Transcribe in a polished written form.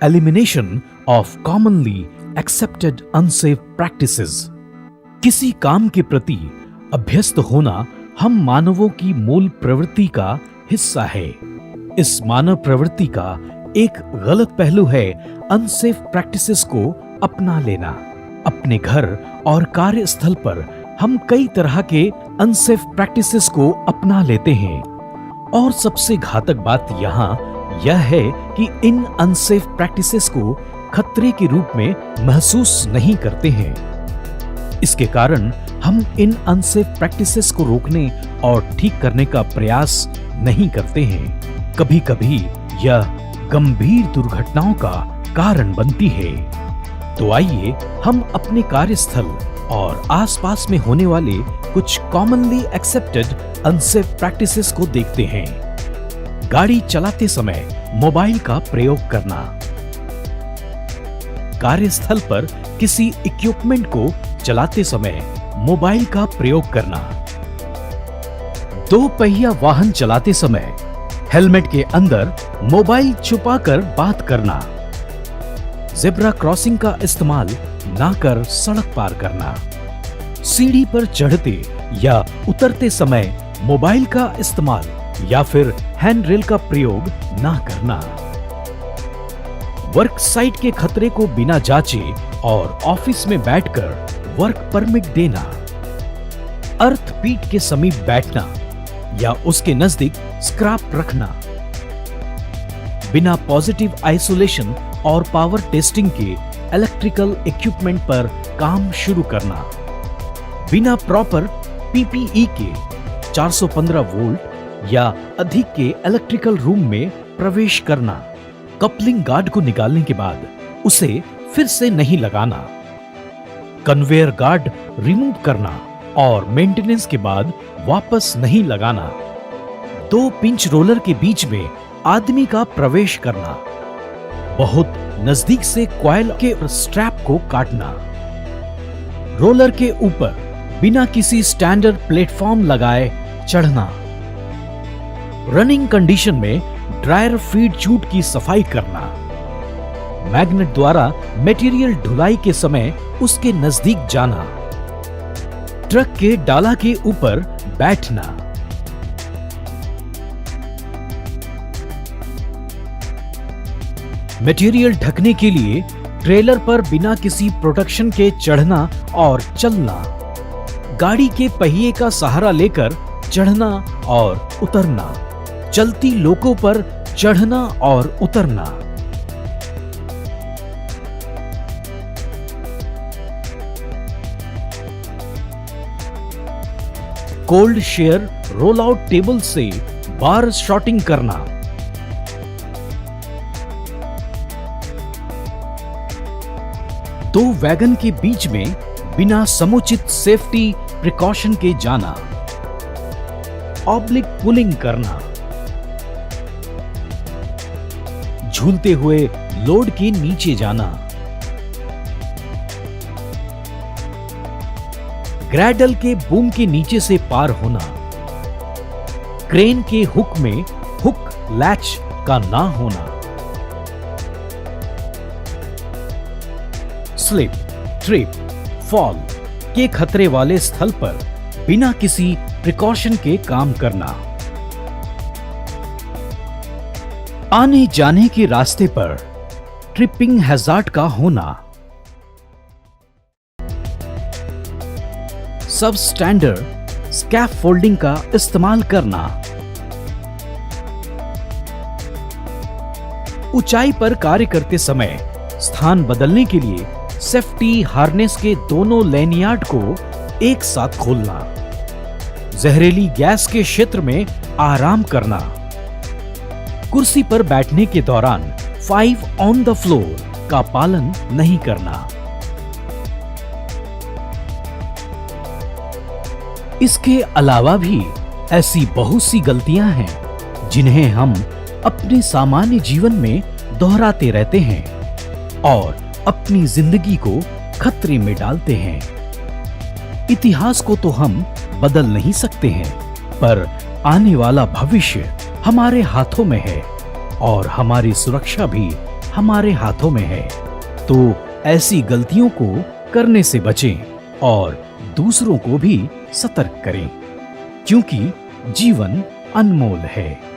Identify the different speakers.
Speaker 1: Elimination of commonly accepted unsafe practices. किसी काम के प्रति अभ्यस्त होना हम मानवों की मूल प्रवृत्ति का हिस्सा है। इस मानव प्रवृत्ति का एक गलत पहलू है अनसेफ प्रैक्टिसेस को अपना लेना। अपने घर और कार्यस्थल पर हम कई तरह के अनसेफ प्रैक्टिसेस को अपना लेते हैं और सबसे घातक बात यहाँ यह है कि इन अनसेफ प्रैक्टिसेस को खतरे के रूप में महसूस नहीं करते हैं। इसके कारण हम इन अनसेफ प्रैक्टिसेस को रोकने और ठीक करने का प्रयास नहीं करते हैं। कभी कभी यह गंभीर दुर्घटनाओं का कारण बनती है। तो आइए हम अपने कार्यस्थल और आसपास में होने वाले कुछ कॉमनली एक्सेप्टेड अनसेफ प्रैक्टिसेस को देखते हैं। गाड़ी चलाते समय मोबाइल का प्रयोग करना, कार्यस्थल पर किसी इक्विपमेंट को चलाते समय मोबाइल का प्रयोग करना, दो पहिया वाहन चलाते समय हेलमेट के अंदर मोबाइल छुपाकर बात करना, ज़ेब्रा क्रॉसिंग का इस्तेमाल ना कर सड़क पार करना, सीढ़ी पर चढ़ते या उतरते समय मोबाइल का इस्तेमाल या फिर हैंड रेल का प्रयोग ना करना, वर्क साइट के खतरे को बिना जांचे और ऑफिस में बैठकर वर्क परमिट देना, अर्थ पीट के समीप बैठना या उसके नजदीक स्क्रैप रखना, बिना पॉजिटिव आइसोलेशन और पावर टेस्टिंग के इलेक्ट्रिकल इक्विपमेंट पर काम शुरू करना, बिना प्रॉपर पीपीई के 415 वोल्ट या अधिक के इलेक्ट्रिकल रूम में प्रवेश करना, कपलिंग गार्ड को निकालने के बाद उसे फिर से नहीं लगाना, कन्वेयर गार्ड रिमूव करना और मेंटेनेंस के बाद वापस नहीं लगाना, 2 पिंच रोलर के बीच में आदमी का प्रवेश करना, बहुत नजदीक से कॉइल के स्ट्रैप को काटना, रोलर के ऊपर बिना किसी स्टैंडर्ड प्लेटफॉर्म लगाए चढ़ना, रनिंग कंडीशन में ड्रायर फीड चूट की सफाई करना, मैग्नेट द्वारा मटेरियल ढुलाई के समय उसके नजदीक जाना, ट्रक के डाला के ऊपर बैठना, मटेरियल ढकने के लिए ट्रेलर पर बिना किसी प्रोटेक्शन के चढ़ना और चलना, गाड़ी के पहिए का सहारा लेकर चढ़ना और उतरना, चलती लोकों पर चढ़ना और उतरना, cold share roll out table से बार शॉटिंग करना, दो वैगन के बीच में बिना समुचित सेफ्टी प्रिकॉशन के जाना, ऑब्लिक पुलिंग करना, झूलते हुए लोड के नीचे जाना, ग्रैडल के बूम के नीचे से पार होना, क्रेन के हुक में हुक लैच का ना होना, स्लिप, ट्रिप, फॉल के खतरे वाले स्थल पर बिना किसी प्रिकॉशन के काम करना, आने जाने के रास्ते पर ट्रिपिंग हैजार्ड का होना, सब स्टैंडर्ड स्कैफोल्डिंग का इस्तेमाल करना, ऊंचाई पर कार्य करते समय स्थान बदलने के लिए सेफ्टी हार्नेस के दोनों लैनियार्ड को एक साथ खोलना, जहरीली गैस के क्षेत्र में आराम करना, कुर्सी पर बैठने के दौरान 5 ऑन द फ्लोर का पालन नहीं करना। इसके अलावा भी ऐसी बहुत सी गलतियां हैं जिन्हें हम अपने सामान्य जीवन में दोहराते रहते हैं और अपनी जिंदगी को खतरे में डालते हैं। इतिहास को तो हम बदल नहीं सकते हैं, पर आने वाला भविष्य हमारे हाथों में है और हमारी सुरक्षा भी हमारे हाथों में है। तो ऐसी गलतियों को करने से बचें और दूसरों को भी सतर्क करें, क्योंकि जीवन अनमोल है।